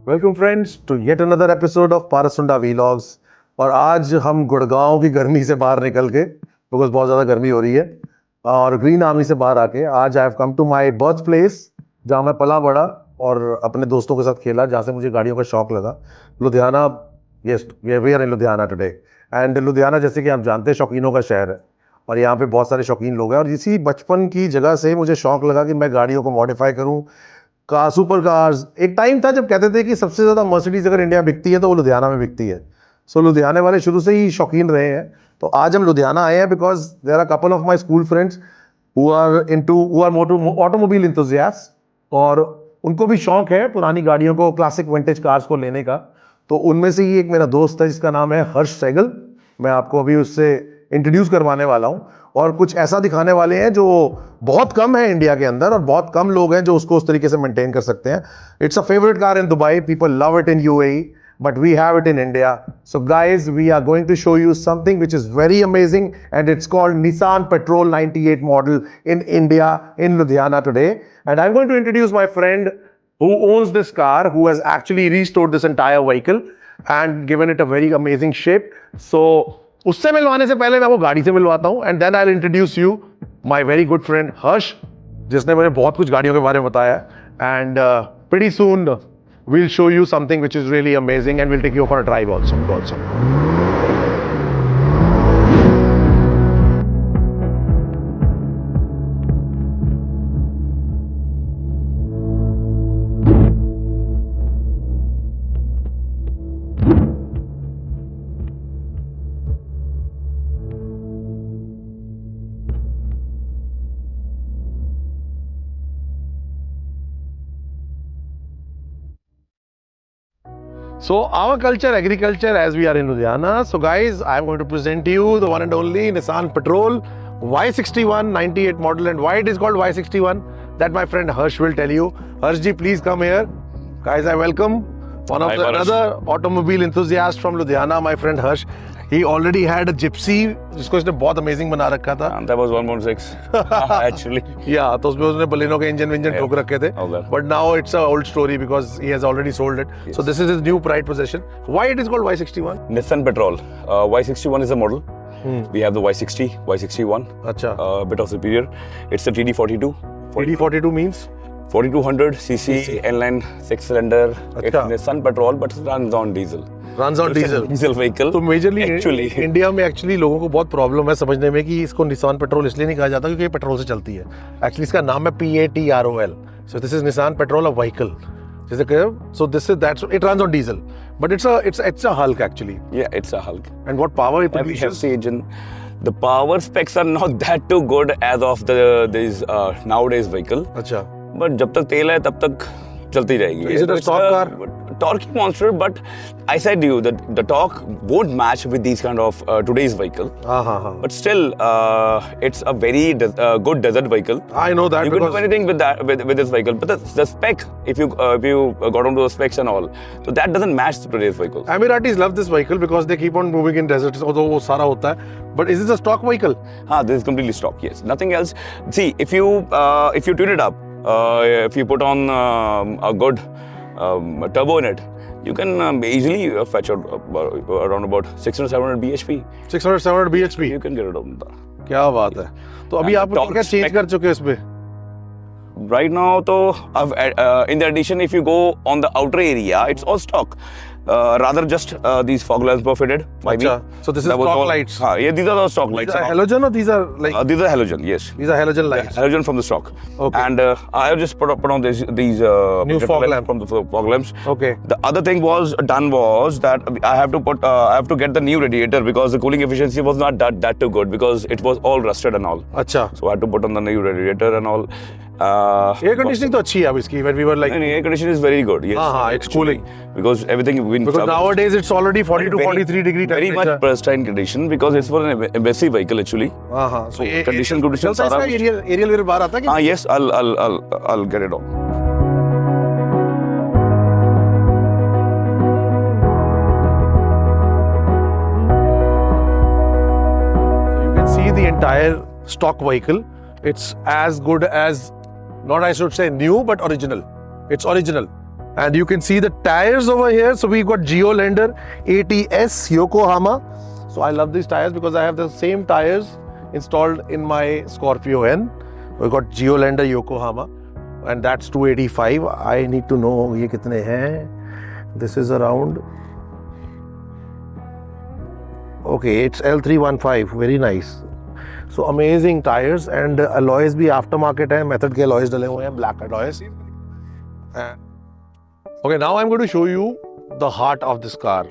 Welcome friends to yet another episode of Parsunda vlogs. और आज हम गुड़गांव की गर्मी से बाहर निकल के, बिकॉज बहुत ज़्यादा गर्मी हो रही है, और ग्रीन आर्मी से बाहर आके आज I have come to my birth place, जहाँ मैं पला बड़ा और अपने दोस्तों के साथ खेला, जहाँ से मुझे गाड़ियों का शौक लगा। Ludhiana, yes we are in Ludhiana today. And Ludhiana, जैसे कि आप जानते हैं, शौकीनों का शहर है और यहाँ पे बहुत सारे शौकीन लोग हैं। और इसी बचपन की जगह से मुझे शौक लगा कि मैं गाड़ियों को मॉडिफाई करूँ, सुपर कार्स। एक टाइम था जब कहते थे कि सबसे ज़्यादा मर्सिडीज अगर इंडिया में बिकती है तो वो लुधियाना में बिकती है। सो लुधियाने वाले शुरू से ही शौकीन रहे हैं। तो आज हम लुधियाना आए हैं because there are couple of my school friends who are automobile enthusiast, और उनको भी शौक है पुरानी गाड़ियों को, क्लासिक विंटेज कार्स को लेने का। तो उनमें से ही एक मेरा दोस्त है जिसका नाम है हर्ष सहगल। मैं आपको अभी उससे इंट्रोड्यूस करवाने वाला हूँ और कुछ ऐसा दिखाने वाले हैं जो बहुत कम है इंडिया के अंदर, और बहुत कम लोग हैं जो उसको उस तरीके से मेंटेन कर सकते हैं। It's a favourite car in Dubai, people love it in UAE, but we have it in India. So guys, we are going to show you something which is very amazing, and it's called Nissan Patrol 98 model in India, in Ludhiana today. And I'm going to introduce my friend who owns this car, who has actually restored this entire vehicle and given it a very amazing shape. So उससे मिलवाने से पहले मैं आपको गाड़ी से मिलवाता हूँ, and then I'll introduce you my very good friend Harsh, जिसने मुझे बहुत कुछ गाड़ियों के बारे में बताया है। And pretty soon we'll show you something which is really amazing, and we'll take you for a drive also. So our culture, agriculture, as we are in Ludhiana. So guys, I'm going to present to you the one and only Nissan Patrol Y61 98 model. And why it is called Y61, that my friend Harsh will tell you. Harsh ji, please come here. Guys, I welcome another automobile enthusiast from Ludhiana, my friend Harsh. He already had a Gypsy, जिसको इसने बहुत amazing बना रखा था. That was 1.6 actually. Yeah, तो उसमें उसने Baleno के इंजन ठोक रखे थे. But now it's an old story because he has already sold it. Yes. So this is his new pride possession. Why it is called Y61? Nissan Patrol. Y61 is the model. We have the Y60, Y61. अच्छा. A bit of superior. It's a TD42. TD42 means? 4200 cc inline 6-cylinder. It's Nissan Patrol, but it runs on diesel. Runs on diesel. Diesel vehicle. तो majorly actually India में actually लोगों को बहुत problem है समझने में कि इसको निसान पेट्रोल इसलिए नहीं कहा जाता क्योंकि ये पेट्रोल से चलती है। एक्चुअली इसका नाम है PATROL. So this is Nissan Patrol, a vehicle. जैसे कि so this is that, it runs on diesel, but it's a Hulk actually. Yeah, it's a Hulk. And what power it produces? Heavy engine. The power specs are not that too good as of these nowadays vehicle. अच्छा. But जब तक तेल है तब तक चलती रहेगी. So is it a stock car? Torquey monster, but I said to you that the torque won't match with these kind of today's vehicle. But still, it's a very good desert vehicle. I know that. You can do anything with that with this vehicle. But the spec, if you got onto the specs and all, so that doesn't match today's vehicle. Emiratis love this vehicle because they keep on moving in deserts, although वो सारा होता है. But is this a stock vehicle? This is completely stock. Yes, nothing else. See, if you tune it up, if you put on a good turbo in it, you can easily fetch around about 600-700 bhp. 600-700 bhp. You can get it on that. क्या बात है. तो अभी आप क्या change कर चुके हैं इसमें? Right now, so in the addition, if you go on the outer area, it's all stock. Rather just these fog lamps were fitted by me. So this is stock lights. Yeah, these are the stock lights. These are halogen or these are like? These are halogen. Yes. These are halogen lights. Halogen from the stock. Okay. And I have just put on these new fog lamps from the fog lamps. Okay. The other thing was that I have to get the new radiator because the cooling efficiency was not that too good because it was all rusted and all. अच्छा. So I had to put on the new radiator and all. Air conditioning तो अच्छी है अब इसकी. When we were like. Air conditioning is very good. Yes. It's cooling. Because everything. Because nowadays it's already 40 to 43 degree temperature. Very much pristine condition because it's for an embassy vehicle actually. So condition. चलता है इसका aerial वेरियल बाहर आता है क्या? Yes, I'll get it on. You can see the entire stock vehicle. It's as good as, not I should say new, but original. It's original. And you can see the tires over here. So we got Geolander ATS Yokohama. So I love these tires because I have the same tires installed in my Scorpio N. We got Geolander Yokohama, and that's 285. I need to know ye kitne hain. This is around. Okay, it's L315. Very nice. So amazing tires, and alloys bhi aftermarket hai. Method ke alloys dale hue hain, black alloys. Okay, now I'm going to show you the heart of this car.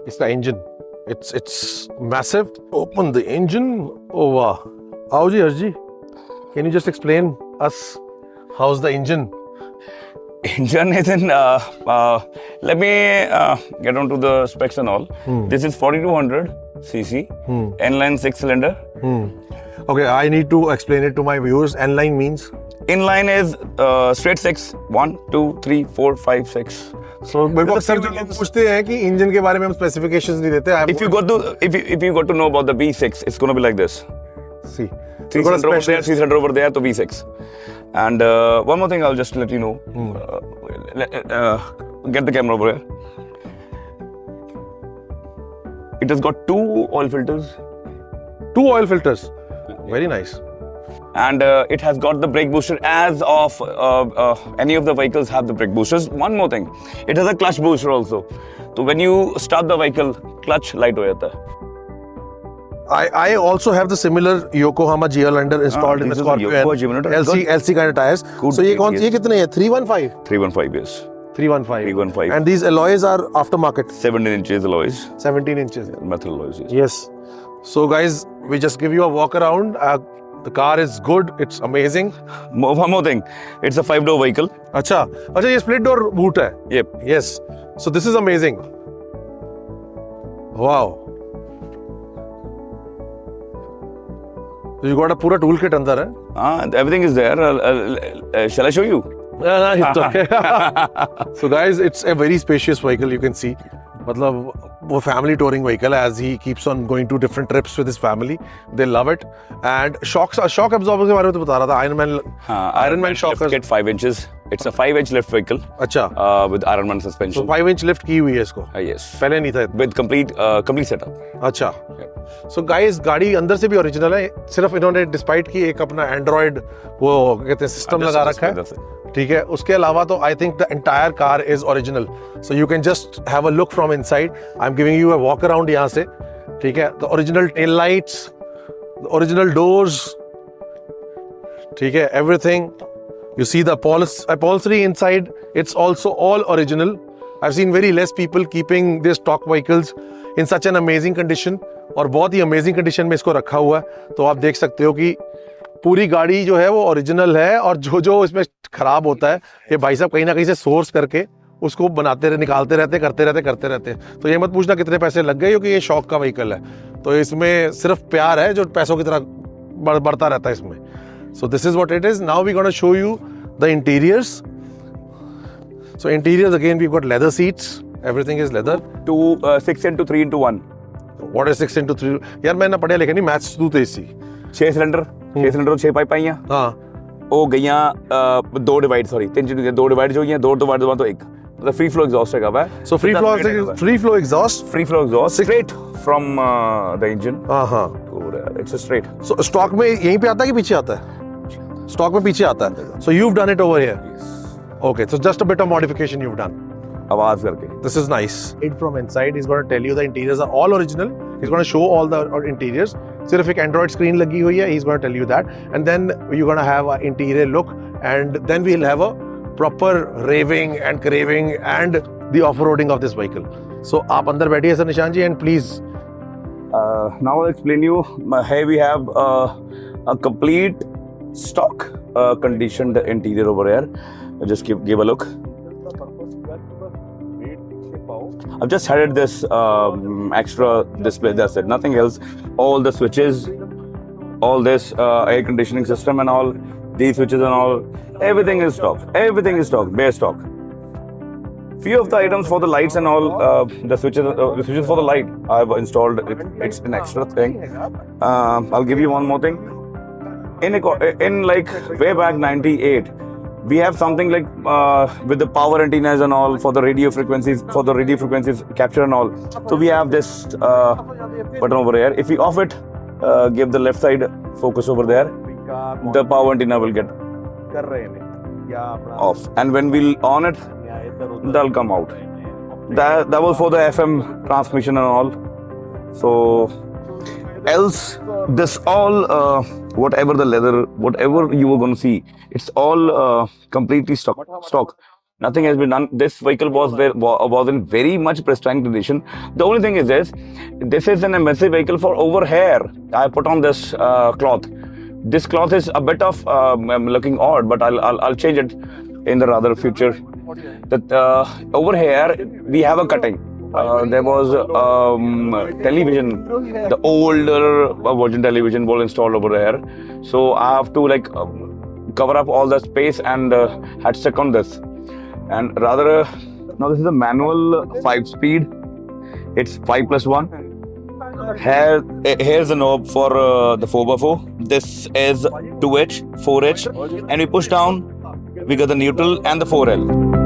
It's the engine. It's massive. Open the engine. Oh wow. Aoji Harji, can you just explain us how's the engine? Engine is in. Let me get on to the specs and all. This is 4200 cc, N-line 6-cylinder. Okay, I need to explain it to my viewers. N-line means? Inline is straight 6. 1, 2, 3, 4, 5, 6. So मेरे को अक्सर जो लोग पूछते हैं कि engine के बारे में हम स्पेसिफिकेशंस नहीं देते. If you got to know about the V6, it's going to be like this. See, 3-cylinder over there, 3-cylinder over there, to V6. And one more thing, I'll just let you know. Get the camera over here. It has got 2 oil filters. 2 oil filters. Very nice. And it has got the brake booster, as of any of the vehicles have the brake boosters. One more thing, it has a clutch booster also. So when you start the vehicle, clutch light ho jata hai. I also have the similar Yokohama Geolander installed in the Scorpio LC kind of tires. Good, so ये कौन yes. ये कितने हैं? 315. 315, yes. 315. 315. And these alloys are aftermarket. 17 inches alloys. 17 inches. Metal alloys, yes. Yes. So guys, we just give you a walk around. The car is good. It's amazing. One more thing, it's a 5-door vehicle. अच्छा ये split door boot है. Yep. Yes. So this is amazing. Wow. So you got a पूरा toolkit अंदर है. Everything is there. Shall I show you? It's okay. So guys, it's a very spacious vehicle. You can see. मतलब वो family touring vehicle as he keeps on going to different trips with his family. They love it. And shock absorber के बारे में तो बता रहा था. Iron Man shock Lift kit 5 inches. It's a 5-inch lift vehicle. अच्छा. With Iron Man suspension. So 5-inch lift की हुई है इसको. Yes. पहले नहीं था. With complete setup. अच्छा. So guys, गाड़ी अंदर से भी ओरिजिनल है. सिर्फ इन्होंने डिस्पाइट की एक अपना एंड्रॉइड वो कहते हैं सिस्टम लगा रखा है. ठीक है. उसके अलावा तो I think the entire car is original. So you can just have a look from inside. I'm giving you a walk around यहाँ से. ठीक है. The original tail lights, the original doors. ठीक है. Everything. You see the upholstery inside. It's also all original. I've seen very less people keeping their stock vehicles in such an amazing condition. और बहुत ही amazing condition में इसको रखा हुआ है. तो आप देख सकते हो कि पूरी गाड़ी जो है वो ओरिजिनल है और जो इसमें खराब होता है ये भाई साहब कहीं ना कहीं से सोर्स करके उसको बनाते रहे, निकालते रहते, करते रहते. तो ये मत पूछना कितने पैसे लग गए, क्योंकि ये शौक का व्हीकल है. तो इसमें सिर्फ प्यार है जो पैसों की तरह बढ़ता रहता है इसमें. So this is what it is. Now we're going to show you the interiors. So interiors, again, we've got leather seats. Everything is leather. 6 into 3 into 1. What is 6 into 3? यार मैं ना पढ़िया लिखा नहीं, मैथ्स तू तेजी. 6 सिलेंडर, 6 सिलेंडर 6 पाइप आईयां. हाँ. ਉਹ ਗਈਆਂ 2 ਡਿਵਾਈਡ ਸੌਰੀ 2 ਡਿਵਾਈਡ ਜੋ ਗਈਆਂ 2 ਤੋਂ ਬਾਅਦ ਤੋਂ ਇੱਕ ਮਤਲਬ ਫ੍ਰੀ ਫਲੋ ਐਗਜ਼ੌਸਟ ਹੈਗਾ ਵਾ. So free flow exhaust. Free flow exhaust straight from the engine. हाँ. It's a straight. So stock में यहीं पे आता है कि पीछे आता है? Stock में पीछे आता है. So you've done it over here. Yes. Okay, so just a bit of modification you've done. आवाज करके. This is nice. From inside, he's going to tell you the interiors are all original. He's going to show all the interiors. सिर्फ एक Android screen लगी हुई है. He's going to tell you that, and then you're going to have an interior look, and then we'll have a proper raving and craving and the off-roading of this vehicle. So आप अंदर बैठिए sir निशान जी, and please. Now I'll explain you. Here we have a complete stock conditioned interior over here. Just give a look. I've just added this extra display, that's it, nothing else. All the switches, all this air conditioning system and all, these switches and all, everything is stock, bare stock. Few of the items for the lights and all, the switches for the light I've installed, it's an extra thing. I'll give you one more thing. In like way back 98, we have something like with the power antennas and all for the radio frequencies, capture and all. So we have this button over here. If we off it, give the left side focus over there, the power antenna will get off, and when we'll on it, that'll come out. That was for the FM transmission and all. So else this all whatever the leather, whatever you were going to see, it's all completely stock. Nothing has been done. This vehicle was in very much pristine condition. The only thing is this is an MSC vehicle. For over here I put on this cloth. This cloth is a bit of looking odd, but I'll change it in the rather future. That over here we have a cutting. There was television, the older version television was installed over there. So I have to like cover up all the space and had stuck on this. And rather, now this is a manual 5-speed. It's 5+1. Here's the knob for the 4x4. This is 2H, 4H, and we push down, we got the neutral and the 4L.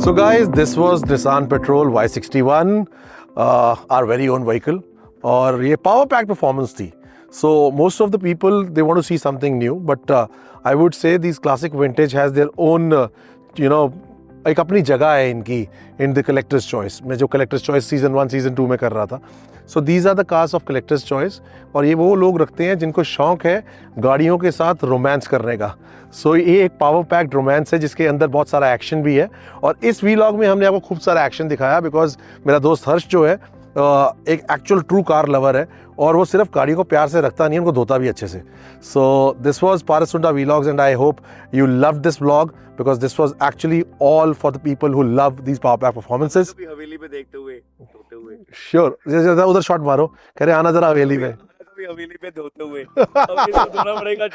So guys, this was Nissan Patrol Y61, our very own vehicle, और ये power pack performance थी. So most of the people, they want to see something new, but I would say these classic vintage has their own, एक अपनी जगह है इनकी in the collector's choice. मैं जो collector's choice season 1, season 2 में कर रहा था. So these are the cars of collector's choice, और ये वो लोग रखते हैं जिनको शौक है गाड़ियों के साथ रोमांस करने का. So ये एक पावर पैक्ड रोमांस है जिसके अंदर बहुत सारा एक्शन भी है, और इस वीलॉग में हमने आपको खूब सारा एक्शन दिखाया बिकॉज मेरा दोस्त हर्ष जो है एक एक्चुअल ट्रू कार लवर है, और वो सिर्फ गाड़ियों को प्यार से रखता नहीं, उनको धोता भी अच्छे से. सो दिस वाज पारस सुंडा vlogs and I hope you love this vlog because this was actually all for the people who love these power pack performances. हवेली पे देखते हुए श्योर, उधर शॉट मारो, कह रहे आना जरा हवेली में. हवेली पे धोते हुए धोना पड़ेगा.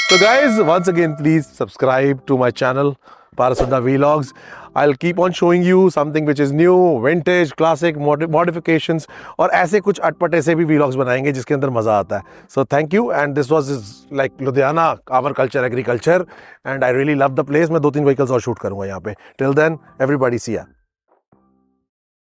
So guys, once again, please subscribe to my channel, Paras Sunda Vlogs. I'll keep on showing you something which is new, vintage, classic, modifications, और ऐसे कुछ अटपटे से भी vlogs बनाएंगे जिसके अंदर मज़ा आता है. So thank you, and this was like Ludhiana, our culture, agriculture, and I really love the place. मैं 2-3 vehicles और shoot करूँगा यहाँ पे. Till then, everybody see ya.